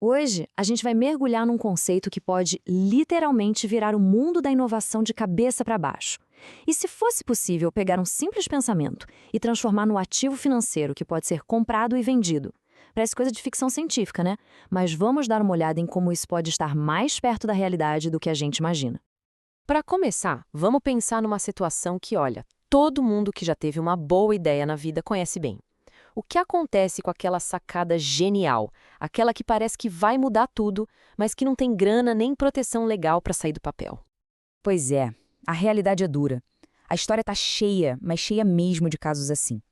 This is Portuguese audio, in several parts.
Hoje, a gente vai mergulhar num conceito que pode literalmente virar o mundo da inovação de cabeça para baixo. E se fosse possível pegar um simples pensamento e transformar no ativo financeiro que pode ser comprado e vendido? Parece coisa de ficção científica, né? Mas vamos dar uma olhada em como isso pode estar mais perto da realidade do que a gente imagina. Para começar, vamos pensar numa situação que, olha, todo mundo que já teve uma boa ideia na vida conhece bem. O que acontece com aquela sacada genial, aquela que parece que vai mudar tudo, mas que não tem grana nem proteção legal para sair do papel? Pois é, a realidade é dura. A história tá cheia, mas cheia mesmo de casos assim.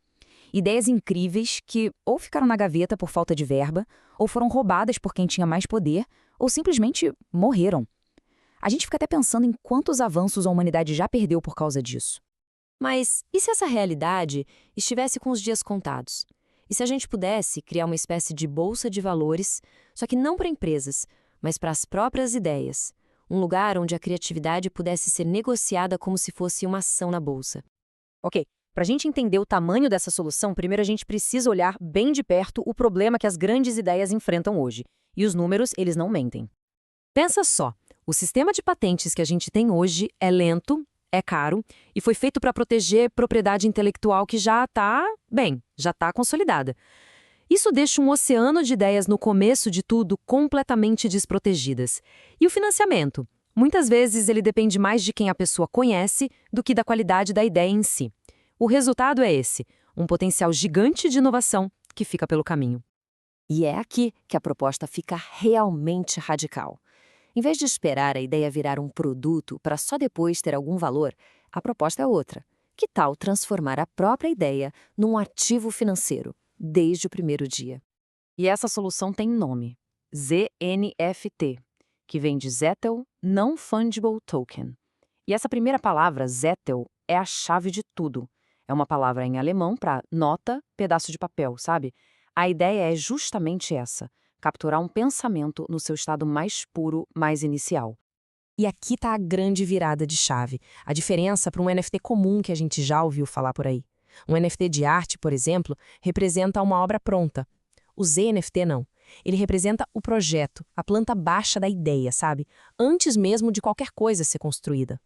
Ideias incríveis que ou ficaram na gaveta por falta de verba, ou foram roubadas por quem tinha mais poder, ou simplesmente morreram. A gente fica até pensando em quantos avanços a humanidade já perdeu por causa disso. Mas e se essa realidade estivesse com os dias contados? E se a gente pudesse criar uma espécie de bolsa de valores, só que não para empresas, mas para as próprias ideias? Um lugar onde a criatividade pudesse ser negociada como se fosse uma ação na bolsa. Ok, para a gente entender o tamanho dessa solução, primeiro a gente precisa olhar bem de perto o problema que as grandes ideias enfrentam hoje. E os números, eles não mentem. Pensa só, o sistema de patentes que a gente tem hoje é lento, é caro e foi feito para proteger propriedade intelectual que já está consolidada. Isso deixa um oceano de ideias no começo de tudo completamente desprotegidas. E o financiamento? Muitas vezes ele depende mais de quem a pessoa conhece do que da qualidade da ideia em si. O resultado é esse, um potencial gigante de inovação que fica pelo caminho. E é aqui que a proposta fica realmente radical. Em vez de esperar a ideia virar um produto para só depois ter algum valor, a proposta é outra. Que tal transformar a própria ideia num ativo financeiro, desde o primeiro dia? E essa solução tem nome: ZNFT, que vem de Zettel Non-Fungible Token. E essa primeira palavra, Zettel, é a chave de tudo. É uma palavra em alemão para nota, pedaço de papel, sabe? A ideia é justamente essa: capturar um pensamento no seu estado mais puro, mais inicial. E aqui está a grande virada de chave, a diferença para um NFT comum que a gente já ouviu falar por aí. Um NFT de arte, por exemplo, representa uma obra pronta. O ZNFT não. Ele representa o projeto, a planta baixa da ideia, sabe? Antes mesmo de qualquer coisa ser construída.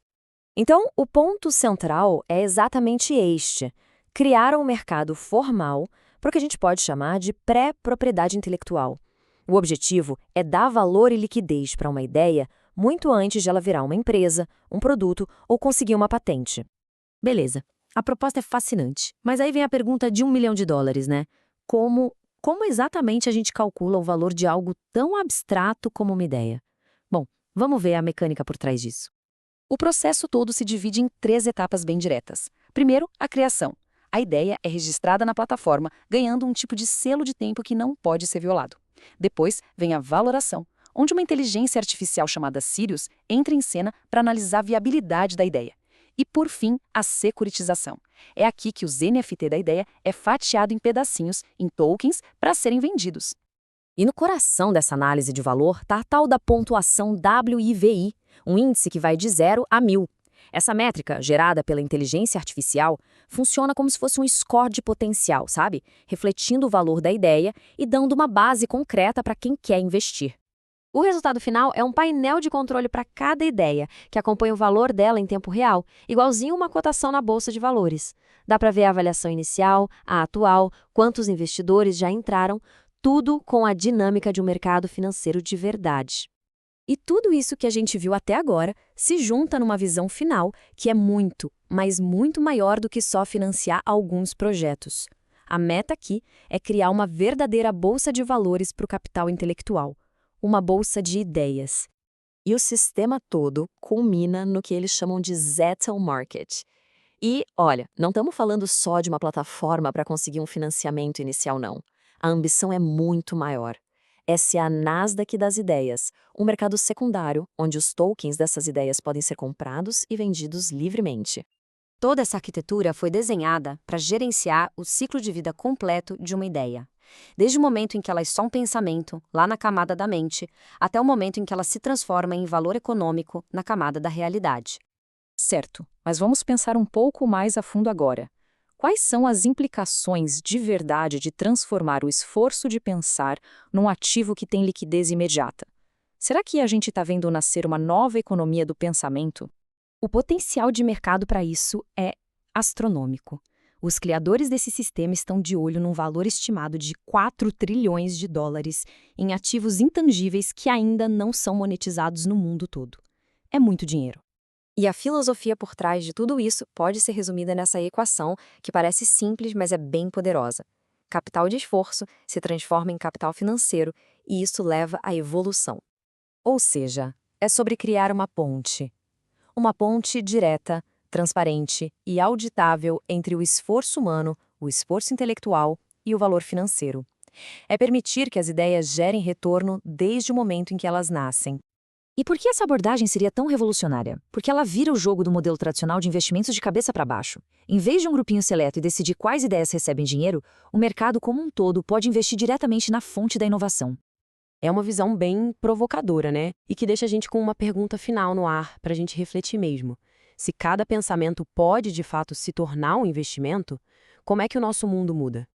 Então, o ponto central é exatamente este: criar um mercado formal para o que a gente pode chamar de pré-propriedade intelectual. O objetivo é dar valor e liquidez para uma ideia muito antes de ela virar uma empresa, um produto ou conseguir uma patente. Beleza, a proposta é fascinante, mas aí vem a pergunta de $1 milhão, né? Como exatamente a gente calcula o valor de algo tão abstrato como uma ideia? Bom, vamos ver a mecânica por trás disso. O processo todo se divide em 3 etapas bem diretas. Primeiro, a criação. A ideia é registrada na plataforma, ganhando um tipo de selo de tempo que não pode ser violado. Depois, vem a valoração, onde uma inteligência artificial chamada Sirius entra em cena para analisar a viabilidade da ideia. E, por fim, a securitização. É aqui que o NFT da ideia é fatiado em pedacinhos, em tokens, para serem vendidos. E no coração dessa análise de valor está a tal da pontuação WIVI, um índice que vai de 0 a 1000. Essa métrica, gerada pela inteligência artificial, funciona como se fosse um score de potencial, sabe? Refletindo o valor da ideia e dando uma base concreta para quem quer investir. O resultado final é um painel de controle para cada ideia, que acompanha o valor dela em tempo real, igualzinho uma cotação na bolsa de valores. Dá para ver a avaliação inicial, a atual, quantos investidores já entraram, tudo com a dinâmica de um mercado financeiro de verdade. E tudo isso que a gente viu até agora se junta numa visão final que é muito, mas muito maior do que só financiar alguns projetos. A meta aqui é criar uma verdadeira bolsa de valores para o capital intelectual, uma bolsa de ideias. E o sistema todo culmina no que eles chamam de Zettel Market. E, olha, não estamos falando só de uma plataforma para conseguir um financiamento inicial, não. A ambição é muito maior. Essa é a Nasdaq das ideias, um mercado secundário onde os tokens dessas ideias podem ser comprados e vendidos livremente. Toda essa arquitetura foi desenhada para gerenciar o ciclo de vida completo de uma ideia. Desde o momento em que ela é só um pensamento, lá na camada da mente, até o momento em que ela se transforma em valor econômico na camada da realidade. Certo, mas vamos pensar um pouco mais a fundo agora. Quais são as implicações de verdade de transformar o esforço de pensar num ativo que tem liquidez imediata? Será que a gente está vendo nascer uma nova economia do pensamento? O potencial de mercado para isso é astronômico. Os criadores desse sistema estão de olho num valor estimado de 4 trilhões de dólares em ativos intangíveis que ainda não são monetizados no mundo todo. É muito dinheiro. E a filosofia por trás de tudo isso pode ser resumida nessa equação, que parece simples, mas é bem poderosa. Capital de esforço se transforma em capital financeiro, e isso leva à evolução. Ou seja, é sobre criar uma ponte. Uma ponte direta, transparente e auditável entre o esforço humano, o esforço intelectual e o valor financeiro. É permitir que as ideias gerem retorno desde o momento em que elas nascem. E por que essa abordagem seria tão revolucionária? Porque ela vira o jogo do modelo tradicional de investimentos de cabeça para baixo. Em vez de um grupinho seleto decidir quais ideias recebem dinheiro, o mercado como um todo pode investir diretamente na fonte da inovação. É uma visão bem provocadora, né? E que deixa a gente com uma pergunta final no ar, para a gente refletir mesmo. Se cada pensamento pode, de fato, se tornar um investimento, como é que o nosso mundo muda?